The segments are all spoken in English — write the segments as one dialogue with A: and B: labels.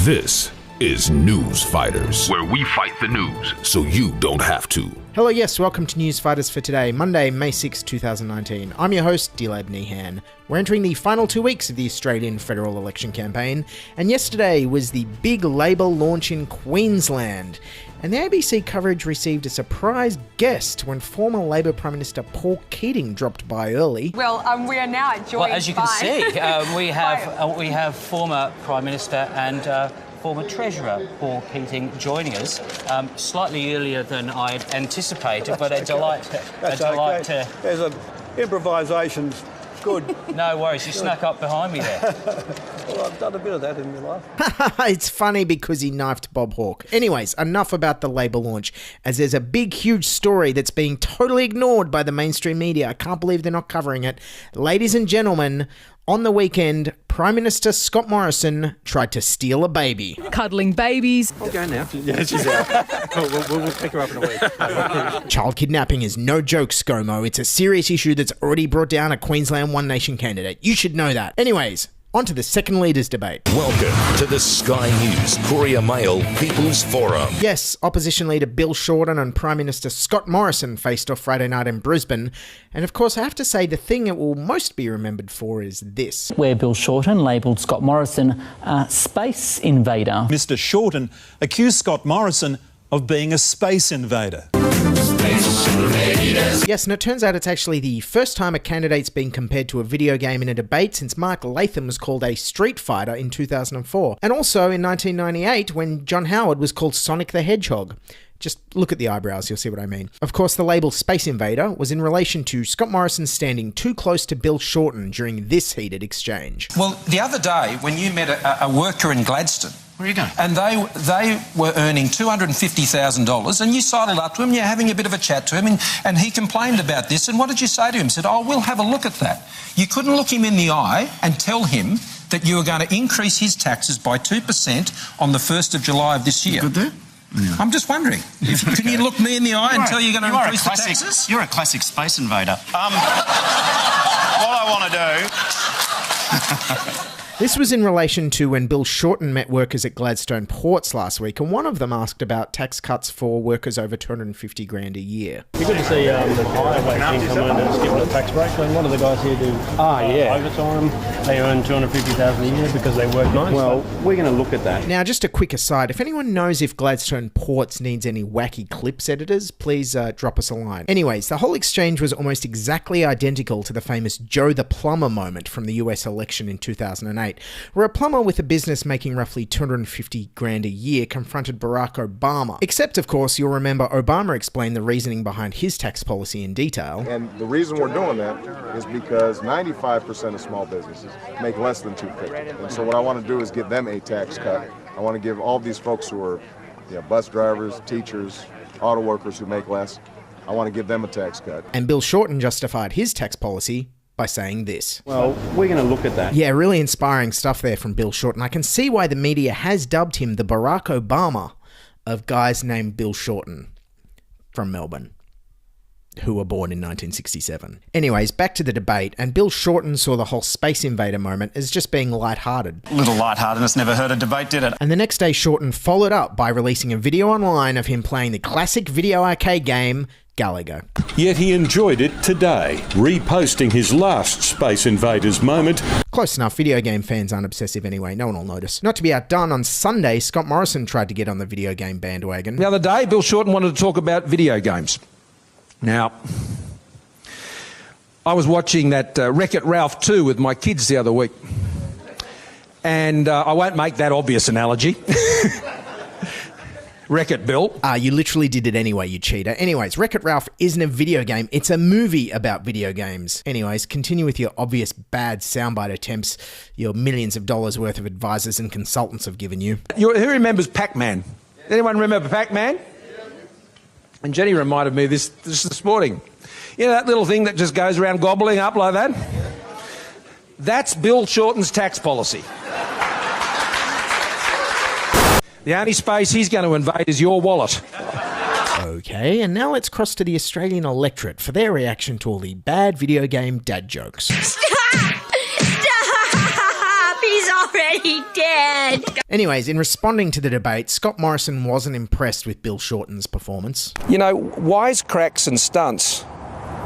A: This is News Fighters, where we fight the news so you don't have to.
B: Hello, yes, welcome to News Fighters for today, Monday, May 6, 2019. I'm your host, Dilab Nihan. We're entering the final 2 weeks of the Australian federal election campaign, and yesterday was the big Labor launch in Queensland. And the ABC coverage received a surprise guest when former Labor Prime Minister Paul Keating dropped by early.
C: Well, we are now joined by...
D: Well, as you can see, we have former Prime Minister and former Treasurer Paul Keating joining us slightly earlier than I'd anticipated, but a delight to...
E: There's an improvisation's good.
D: No worries, you snuck up behind me there.
E: Well, I've done a bit of that in my life.
B: It's funny because he knifed Bob Hawke. Anyways, enough about the Labor launch, as there's a big, huge story that's being totally ignored by the mainstream media. I can't believe they're not covering it. Ladies and gentlemen, on the weekend, Prime Minister Scott Morrison tried to steal a baby.
C: Cuddling babies.
E: I'll go now. Yeah, she's out. we'll pick her up in a week.
B: Child kidnapping is no joke, ScoMo. It's a serious issue that's already brought down a Queensland One Nation candidate. You should know that. Anyways, on to the second leaders debate.
A: Welcome to the Sky News Courier Mail People's Forum.
B: Yes, opposition leader Bill Shorten and Prime Minister Scott Morrison faced off Friday night in Brisbane. And of course, I have to say the thing it will most be remembered for is this.
F: Where Bill Shorten labelled Scott Morrison a space invader.
G: Mr. Shorten accused Scott Morrison of being a space invader.
B: Yes, and it turns out it's actually the first time a candidate's been compared to a video game in a debate since Mark Latham was called a Street Fighter in 2004. And also in 1998 when John Howard was called Sonic the Hedgehog. Just look at the eyebrows, you'll see what I mean. Of course, the label Space Invader was in relation to Scott Morrison standing too close to Bill Shorten during this heated exchange.
H: Well, the other day when you met a worker in Gladstone,
I: where are you going?
H: And they were earning $250,000 and you sidled up to him, you're having a bit of a chat to him and he complained about this, and what did you say to him? He said, oh, we'll have a look at that. You couldn't look him in the eye and tell him that you were going to increase his taxes by 2% on the 1st of July of this year.
I: Good there? Yeah.
H: I'm just wondering, can you look me in the eye and tell you're going to increase the taxes?
I: You're a classic space invader. What I want to do...
B: This was in relation to when Bill Shorten met workers at Gladstone Ports last week, and one of them asked about tax cuts for workers over $250,000 a year.
J: It's good to see the higher wage income earners given a tax break. So a lot of the guys here do overtime. They earn $250,000 a year because they work nights.
E: Well, we're going to look at that.
B: Now, just a quick aside, if anyone knows if Gladstone Ports needs any wacky clips editors, please drop us a line. Anyways, the whole exchange was almost exactly identical to the famous Joe the Plumber moment from the US election in 2008. Where a plumber with a business making roughly $250,000 a year confronted Barack Obama. Except, of course, you'll remember Obama explained the reasoning behind his tax policy in detail.
K: And the reason we're doing that is because 95% of small businesses make less than $250,000. And so what I want to do is give them a tax cut. I want to give all these folks who are bus drivers, teachers, auto workers who make less, I want to give them a tax cut.
B: And Bill Shorten justified his tax policy by saying this.
E: Well, we're going to look at that.
B: Yeah, really inspiring stuff there from Bill Shorten. I can see why the media has dubbed him the Barack Obama of guys named Bill Shorten from Melbourne, who were born in 1967. Anyways, back to the debate, and Bill Shorten saw the whole Space Invader moment as just being lighthearted.
I: A little lightheartedness never hurt a debate, did it?
B: And the next day, Shorten followed up by releasing a video online of him playing the classic video arcade game, Galaga.
L: Yet he enjoyed it today, reposting his last Space Invaders moment.
B: Close enough, video game fans aren't obsessive anyway, no one will notice. Not to be outdone, on Sunday, Scott Morrison tried to get on the video game bandwagon.
M: The other day, Bill Shorten wanted to talk about video games. Now, I was watching that Wreck-It Ralph 2 with my kids the other week. And I won't make that obvious analogy. Wreck-It Bill.
B: You literally did it anyway, you cheater. Anyways, Wreck-It Ralph isn't a video game, it's a movie about video games. Anyways, continue with your obvious bad soundbite attempts your millions of dollars worth of advisors and consultants have given you.
M: Who remembers Pac-Man? Anyone remember Pac-Man? And Jenny reminded me this morning. You know that little thing that just goes around gobbling up like that? That's Bill Shorten's tax policy. The only space he's going to invade is your wallet.
B: Okay, and now let's cross to the Australian electorate for their reaction to all the bad video game dad jokes.
N: Stop! Stop! He's already dead.
B: Anyways, in responding to the debate, Scott Morrison wasn't impressed with Bill Shorten's performance.
M: You know, wisecracks and stunts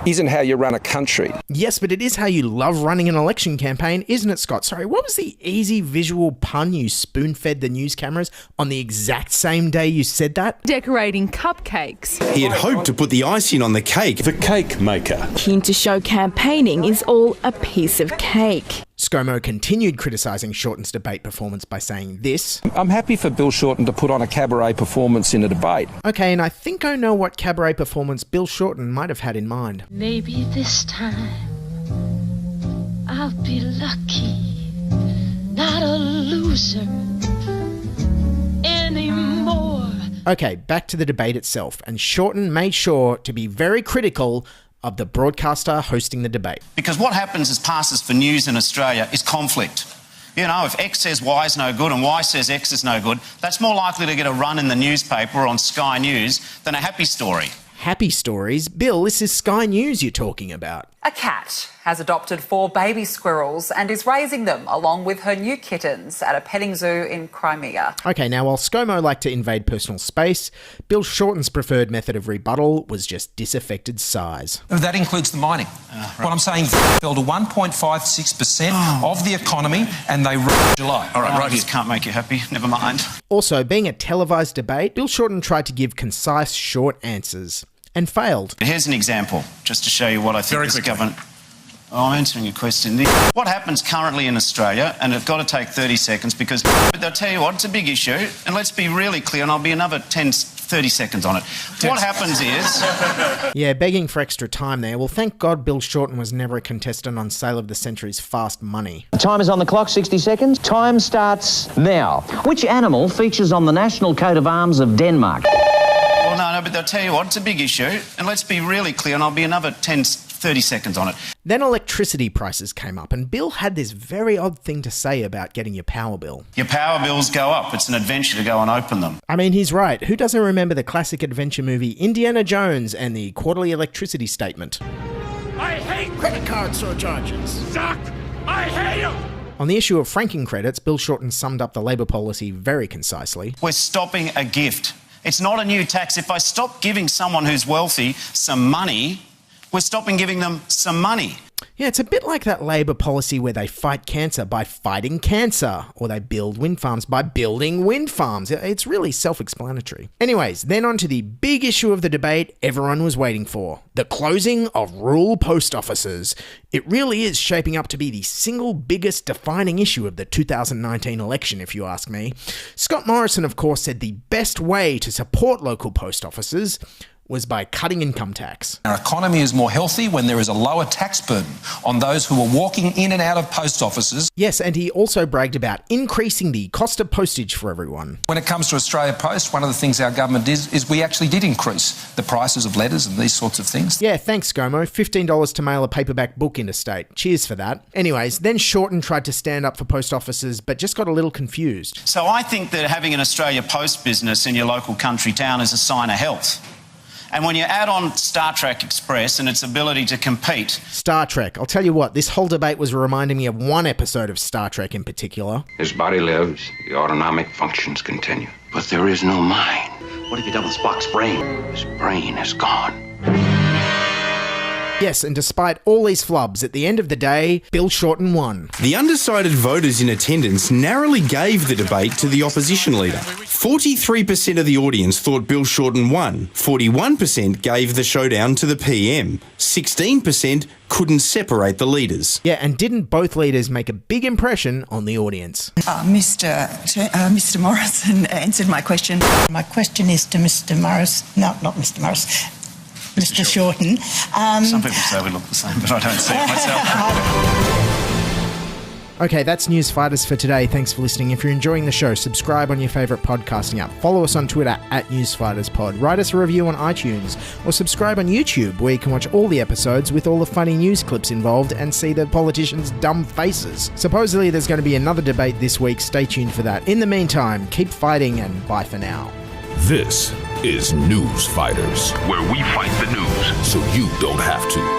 M: isn't how you run a country.
B: Yes, but it is how you love running an election campaign, isn't it, Scott? Sorry, what was the easy visual pun you spoon-fed the news cameras on the exact same day you said that?
C: Decorating cupcakes.
O: He had hoped to put the icing on the cake.
L: The cake maker.
P: Keen to show campaigning is all a piece of cake.
B: ScoMo continued criticising Shorten's debate performance by saying this.
M: I'm happy for Bill Shorten to put on a cabaret performance in a debate.
B: Okay, and I think I know what cabaret performance Bill Shorten might have had in mind.
N: Maybe this time I'll be lucky, not a loser anymore.
B: Okay, back to the debate itself, and Shorten made sure to be very critical of the broadcaster hosting the debate.
I: Because what happens as passes for news in Australia is conflict. You know, if X says Y is no good and Y says X is no good, that's more likely to get a run in the newspaper or on Sky News than a happy story.
B: Happy stories? Bill, this is Sky News you're talking about.
Q: A cat has adopted 4 baby squirrels and is raising them along with her new kittens at a petting zoo in Crimea.
B: Okay, now while ScoMo liked to invade personal space, Bill Shorten's preferred method of rebuttal was just disaffected size.
H: That includes the mining. What I'm saying fell to 1.56% of the economy and they rose July.
I: All right, Rogers can't make you happy. Never mind.
B: Also, being a televised debate, Bill Shorten tried to give concise, short answers. And failed.
I: Here's an example, just to show you what I think this government... Oh, I'm answering your question. What happens currently in Australia, and it's got to take 30 seconds because... But I'll tell you what, it's a big issue, and let's be really clear, and I'll be another 30 seconds on it. What happens is...
B: Yeah, begging for extra time there. Well, thank God Bill Shorten was never a contestant on Sale of the Century's Fast Money.
R: The time is on the clock, 60 seconds. Time starts now. Which animal features on the national coat of arms of Denmark?
I: Well, no, but I'll tell you what, it's a big issue, and let's be really clear, and I'll be another 30 seconds on it.
B: Then electricity prices came up, and Bill had this very odd thing to say about getting your power bill.
I: Your power bills go up. It's an adventure to go and open them.
B: I mean, he's right. Who doesn't remember the classic adventure movie Indiana Jones and the quarterly electricity statement?
S: I hate
B: credit card surcharges.
S: Suck! I hate them!
B: On the issue of franking credits, Bill Shorten summed up the Labor policy very concisely.
I: We're stopping a gift. It's not a new tax. If I stop giving someone who's wealthy some money, we're stopping giving them some money.
B: Yeah, it's a bit like that Labor policy where they fight cancer by fighting cancer, or they build wind farms by building wind farms. It's really self-explanatory. Anyways, then on to the big issue of the debate everyone was waiting for, the closing of rural post offices. It really is shaping up to be the single biggest defining issue of the 2019 election, if you ask me. Scott Morrison, of course, said the best way to support local post offices was by cutting income tax.
H: Our economy is more healthy when there is a lower tax burden on those who are walking in and out of post offices.
B: Yes, and he also bragged about increasing the cost of postage for everyone.
H: When it comes to Australia Post, one of the things our government did is we actually did increase the prices of letters and these sorts of things.
B: Yeah, thanks, ScoMo. $15 to mail a paperback book interstate. Cheers for that. Anyways, then Shorten tried to stand up for post offices, but just got a little confused.
I: So I think that having an Australia Post business in your local country town is a sign of health. And when you add on Star Trek Express and its ability to compete...
B: Star Trek. I'll tell you what, this whole debate was reminding me of one episode of Star Trek in particular.
T: His body lives, the autonomic functions continue. But there is no mind. What if you double Spock's brain? His brain is gone.
B: Yes, and despite all these flubs, at the end of the day, Bill Shorten won.
O: The undecided voters in attendance narrowly gave the debate to the opposition leader. 43% of the audience thought Bill Shorten won. 41% gave the showdown to the PM. 16% couldn't separate the leaders.
B: Yeah, and didn't both leaders make a big impression on the audience?
U: Mr. Morrison answered my question. My question is to Mr. Morris. No, not Mr. Morris. Mr. Shorten.
I: Some people say we look the same, but I don't see it myself.
B: Okay, that's News Fighters for today. Thanks for listening. If you're enjoying the show, subscribe on your favourite podcasting app. Follow us on Twitter @NewsFightersPod. Write us a review on iTunes or subscribe on YouTube, where you can watch all the episodes with all the funny news clips involved and see the politicians' dumb faces. Supposedly there's going to be another debate this week. Stay tuned for that. In the meantime, keep fighting and bye for now.
A: This is News Fighters, where we fight the news so you don't have to.